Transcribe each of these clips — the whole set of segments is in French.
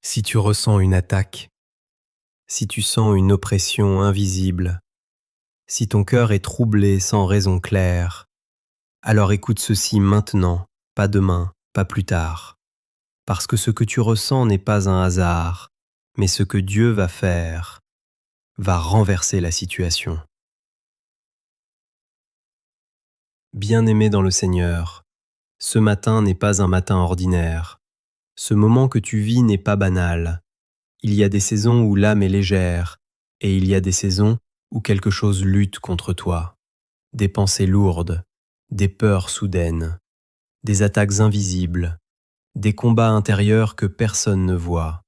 Si tu ressens une attaque, si tu sens une oppression invisible, si ton cœur est troublé sans raison claire, alors écoute ceci maintenant, pas demain, pas plus tard. Parce que ce que tu ressens n'est pas un hasard, mais ce que Dieu va faire va renverser la situation. Bien-aimé dans le Seigneur, ce matin n'est pas un matin ordinaire. Ce moment que tu vis n'est pas banal. Il y a des saisons où l'âme est légère, et il y a des saisons où quelque chose lutte contre toi. Des pensées lourdes, des peurs soudaines, des attaques invisibles, des combats intérieurs que personne ne voit.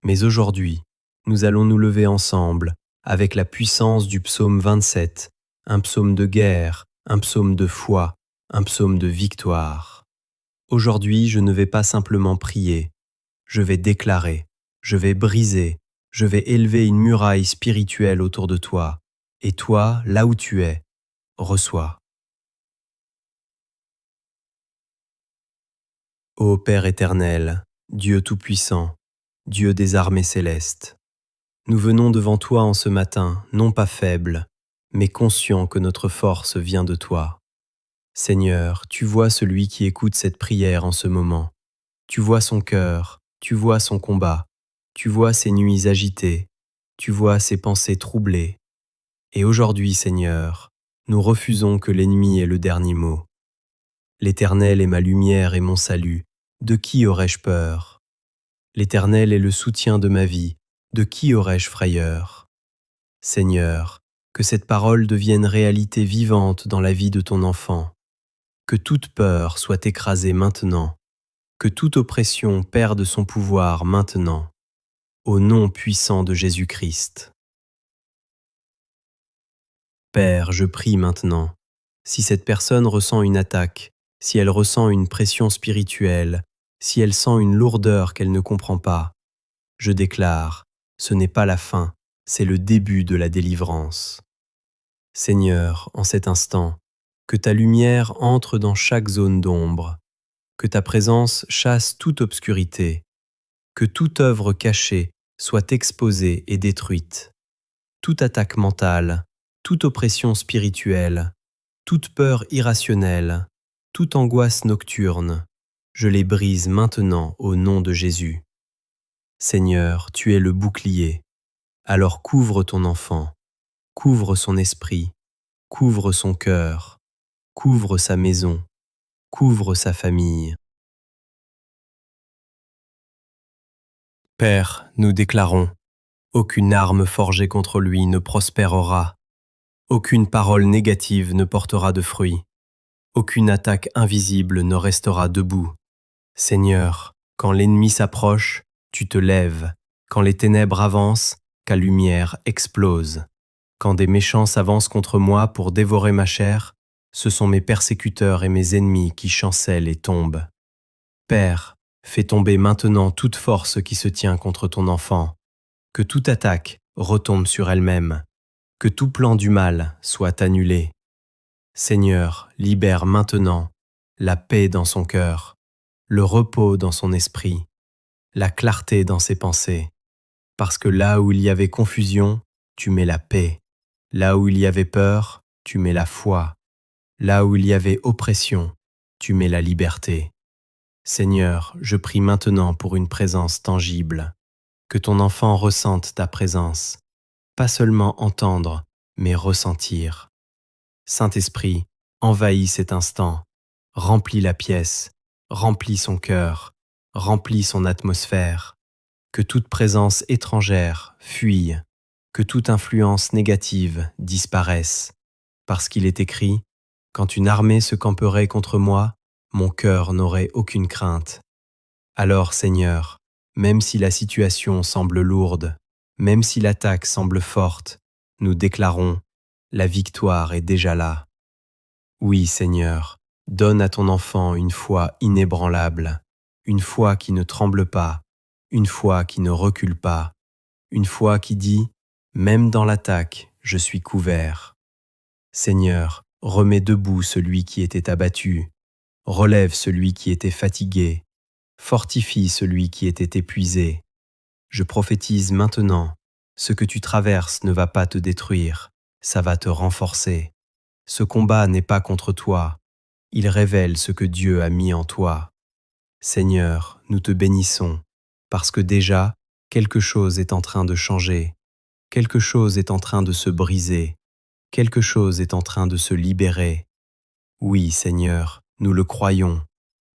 Mais aujourd'hui, nous allons nous lever ensemble avec la puissance du psaume 27, un psaume de guerre, un psaume de foi, un psaume de victoire. Aujourd'hui, je ne vais pas simplement prier, je vais déclarer, je vais briser, je vais élever une muraille spirituelle autour de toi, et toi, là où tu es, reçois. Ô Père éternel, Dieu Tout-Puissant, Dieu des armées célestes, nous venons devant toi en ce matin, non pas faibles, mais conscients que notre force vient de toi. Seigneur, tu vois celui qui écoute cette prière en ce moment. Tu vois son cœur, tu vois son combat, tu vois ses nuits agitées, tu vois ses pensées troublées. Et aujourd'hui, Seigneur, nous refusons que l'ennemi ait le dernier mot. L'Éternel est ma lumière et mon salut. De qui aurais-je peur? L'Éternel est le soutien de ma vie. De qui aurais-je frayeur? Seigneur, que cette parole devienne réalité vivante dans la vie de ton enfant. Que toute peur soit écrasée maintenant. Que toute oppression perde son pouvoir maintenant. Au nom puissant de Jésus-Christ. Père, je prie maintenant. Si cette personne ressent une attaque, si elle ressent une pression spirituelle, si elle sent une lourdeur qu'elle ne comprend pas, je déclare, ce n'est pas la fin, c'est le début de la délivrance. Seigneur, en cet instant, que ta lumière entre dans chaque zone d'ombre, que ta présence chasse toute obscurité, que toute œuvre cachée soit exposée et détruite, toute attaque mentale, toute oppression spirituelle, toute peur irrationnelle, toute angoisse nocturne, je les brise maintenant au nom de Jésus. Seigneur, tu es le bouclier, alors couvre ton enfant, couvre son esprit, couvre son cœur, couvre sa maison, couvre sa famille. Père, nous déclarons, aucune arme forgée contre lui ne prospérera, aucune parole négative ne portera de fruit, aucune attaque invisible ne restera debout. Seigneur, quand l'ennemi s'approche, tu te lèves, quand les ténèbres avancent, ta lumière explose. Quand des méchants s'avancent contre moi pour dévorer ma chair, ce sont mes persécuteurs et mes ennemis qui chancellent et tombent. Père, fais tomber maintenant toute force qui se tient contre ton enfant, que toute attaque retombe sur elle-même, que tout plan du mal soit annulé. Seigneur, libère maintenant la paix dans son cœur, le repos dans son esprit, la clarté dans ses pensées, parce que là où il y avait confusion, tu mets la paix, là où il y avait peur, tu mets la foi, là où il y avait oppression, tu mets la liberté. Seigneur, je prie maintenant pour une présence tangible, que ton enfant ressente ta présence, pas seulement entendre, mais ressentir. Saint-Esprit, envahis cet instant, remplis la pièce, remplis son cœur, remplis son atmosphère, que toute présence étrangère fuie, que toute influence négative disparaisse, parce qu'il est écrit, quand une armée se camperait contre moi, mon cœur n'aurait aucune crainte. Alors, Seigneur, même si la situation semble lourde, même si l'attaque semble forte, nous déclarons, la victoire est déjà là. Oui, Seigneur, donne à ton enfant une foi inébranlable, une foi qui ne tremble pas, une foi qui ne recule pas, une foi qui dit, même dans l'attaque, je suis couvert. Seigneur, remets debout celui qui était abattu, relève celui qui était fatigué, fortifie celui qui était épuisé, Je prophétise maintenant, ce que tu traverses ne va pas te détruire, ça va te renforcer. Ce combat n'est pas contre toi, il révèle ce que Dieu a mis en toi. Seigneur, nous te bénissons, parce que déjà, quelque chose est en train de changer, quelque chose est en train de se briser, quelque chose est en train de se libérer. Oui, Seigneur, nous le croyons,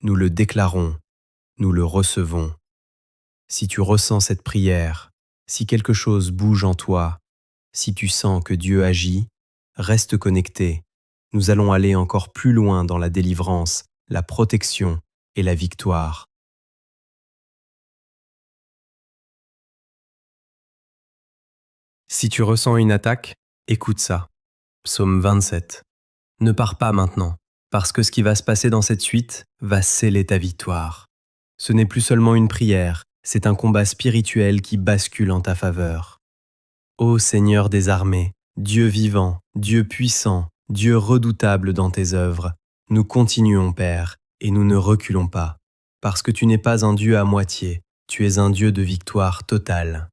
nous le déclarons, nous le recevons. Si tu ressens cette prière, si quelque chose bouge en toi, si tu sens que Dieu agit, reste connecté. Nous allons aller encore plus loin dans la délivrance, la protection et la victoire. Si tu ressens une attaque, écoute ça. Psaume 27. Ne pars pas maintenant, parce que ce qui va se passer dans cette suite va sceller ta victoire. Ce n'est plus seulement une prière, c'est un combat spirituel qui bascule en ta faveur. Ô Seigneur des armées, Dieu vivant, Dieu puissant, Dieu redoutable dans tes œuvres, nous continuons, Père, et nous ne reculons pas, parce que tu n'es pas un Dieu à moitié, tu es un Dieu de victoire totale.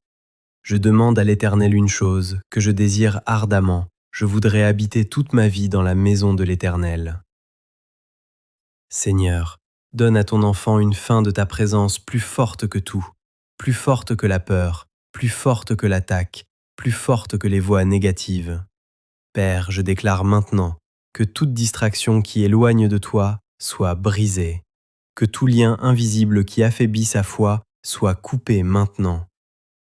Je demande à l'Éternel une chose que je désire ardemment, je voudrais habiter toute ma vie dans la maison de l'Éternel. Seigneur, donne à ton enfant une fin de ta présence plus forte que tout, plus forte que la peur, plus forte que l'attaque, plus forte que les voix négatives. Père, je déclare maintenant que toute distraction qui éloigne de toi soit brisée, que tout lien invisible qui affaiblit sa foi soit coupé maintenant.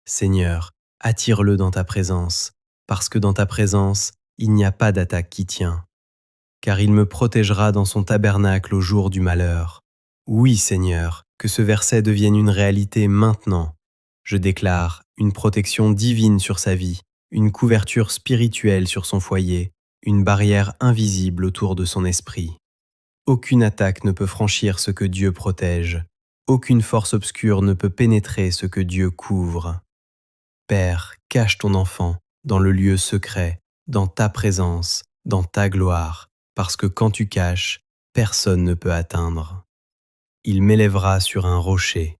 Seigneur, attire-le dans ta présence, parce que dans ta présence, il n'y a pas d'attaque qui tient. Car il me protégera dans son tabernacle au jour du malheur. Oui, Seigneur, que ce verset devienne une réalité maintenant. Je déclare une protection divine sur sa vie, une couverture spirituelle sur son foyer, une barrière invisible autour de son esprit. Aucune attaque ne peut franchir ce que Dieu protège. Aucune force obscure ne peut pénétrer ce que Dieu couvre. Père, cache ton enfant dans le lieu secret, dans ta présence, dans ta gloire, parce que quand tu caches, personne ne peut atteindre. Il m'élèvera sur un rocher.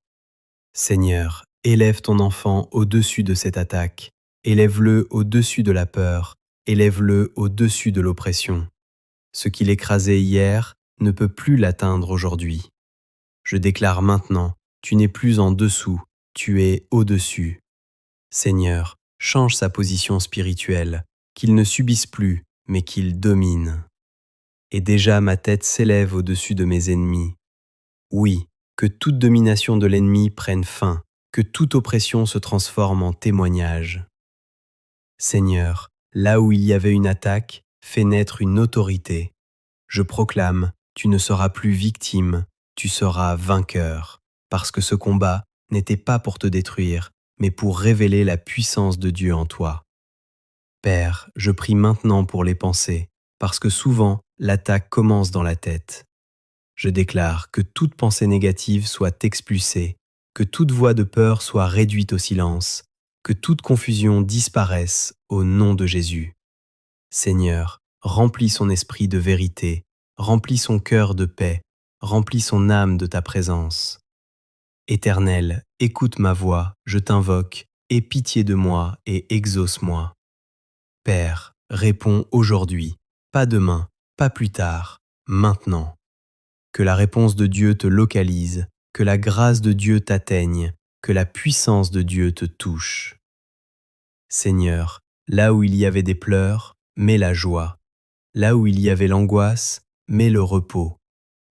Seigneur, élève ton enfant au-dessus de cette attaque, élève-le au-dessus de la peur, élève-le au-dessus de l'oppression. Ce qu'il écrasait hier ne peut plus l'atteindre aujourd'hui. Je déclare maintenant, tu n'es plus en dessous, tu es au-dessus. Seigneur, change sa position spirituelle, qu'il ne subisse plus, mais qu'il domine. Et déjà ma tête s'élève au-dessus de mes ennemis. Oui, que toute domination de l'ennemi prenne fin, que toute oppression se transforme en témoignage. Seigneur, là où il y avait une attaque, fais naître une autorité. Je proclame, tu ne seras plus victime, tu seras vainqueur, parce que ce combat n'était pas pour te détruire, mais pour révéler la puissance de Dieu en toi. Père, je prie maintenant pour les pensées, parce que souvent, l'attaque commence dans la tête. Je déclare que toute pensée négative soit expulsée, que toute voix de peur soit réduite au silence, que toute confusion disparaisse au nom de Jésus. Seigneur, remplis son esprit de vérité, remplis son cœur de paix, remplis son âme de ta présence. Éternel, écoute ma voix, je t'invoque, aie pitié de moi et exauce-moi. Père, réponds aujourd'hui, pas demain, pas plus tard, maintenant. Que la réponse de Dieu te localise, que la grâce de Dieu t'atteigne, que la puissance de Dieu te touche. Seigneur, là où il y avait des pleurs, mets la joie. Là où il y avait l'angoisse, mets le repos.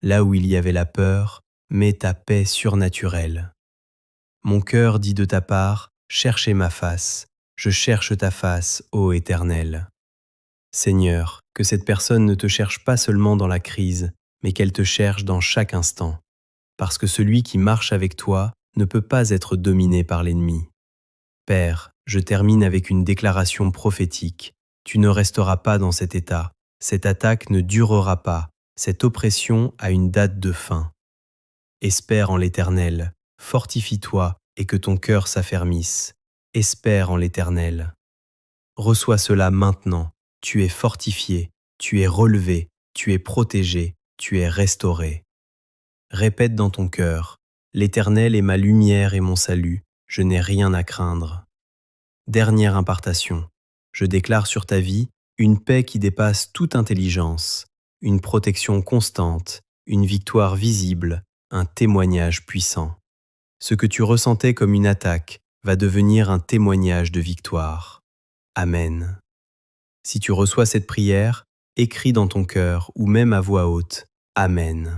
Là où il y avait la peur, mets ta paix surnaturelle. Mon cœur dit de ta part, cherchez ma face. Je cherche ta face, ô Éternel. Seigneur, que cette personne ne te cherche pas seulement dans la crise, mais qu'elle te cherche dans chaque instant. Parce que celui qui marche avec toi ne peut pas être dominé par l'ennemi. Père, je termine avec une déclaration prophétique. Tu ne resteras pas dans cet état. Cette attaque ne durera pas. Cette oppression a une date de fin. Espère en l'Éternel. Fortifie-toi et que ton cœur s'affermisse. Espère en l'Éternel. Reçois cela maintenant. Tu es fortifié, tu es relevé, tu es protégé, tu es restauré. Répète dans ton cœur, l'Éternel est ma lumière et mon salut. je n'ai rien à craindre. Dernière impartation, je déclare sur ta vie une paix qui dépasse toute intelligence, une protection constante, une victoire visible, un témoignage puissant. Ce que tu ressentais comme une attaque va devenir un témoignage de victoire. Amen. Si tu reçois cette prière, écris dans ton cœur ou même à voix haute. Amen.